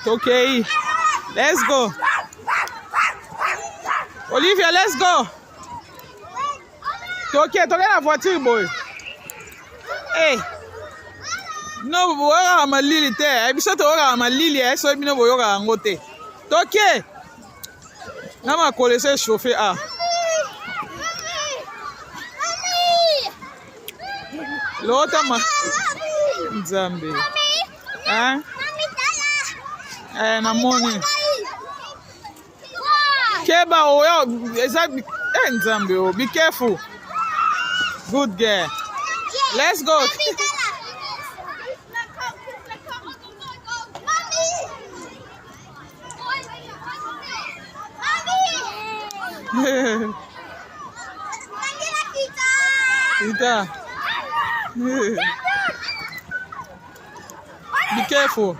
Okay, let's go. Olivia, let's go. Okay, la voiture, boy. Hey. No, boy, ma lili te. E biso to ma lili e so bi no boy ga ngote. Okay. Na ma ko laisser chauffer ah. L'autre ma Nzambe. Hein? Na money. Keba oyo, exactly. Nzambe, oh, be careful. Good girl. Let's go. Ita. Be careful.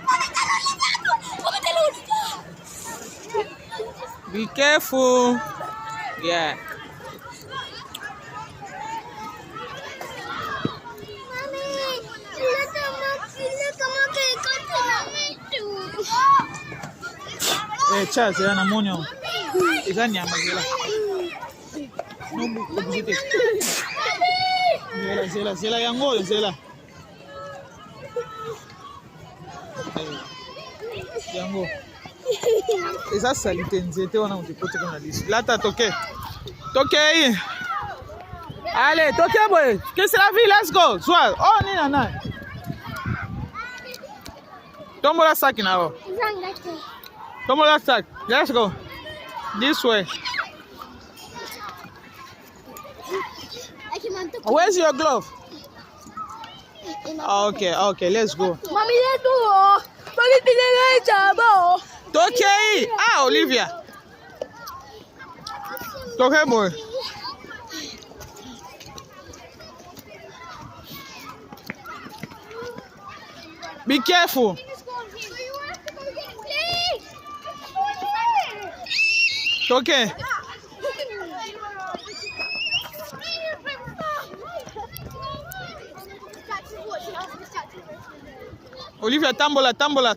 Be careful. Yeah. Charles, yana monyo. Izani amagela. No kubite. Zela yango, zela. Yango. Esa salite nzete wana mutipote kama lisi. Lata toke. Toke. Allez, toke boy. Qu'est-ce que la vie? Let's go. Soit. Oh ni nana. Tombo la sac now. Tombo la sac. Let's go. This way. Where's your glove? Okay, let's go. Mommy, let's go. Okay. Ah, Olivia. Okay, boy. Be careful. Okay. Olivia, tambola.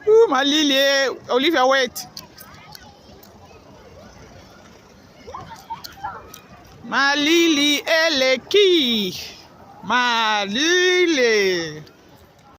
Ooh, my lily. Olivia, wait. Ma lily, elle est qui? Ma lily.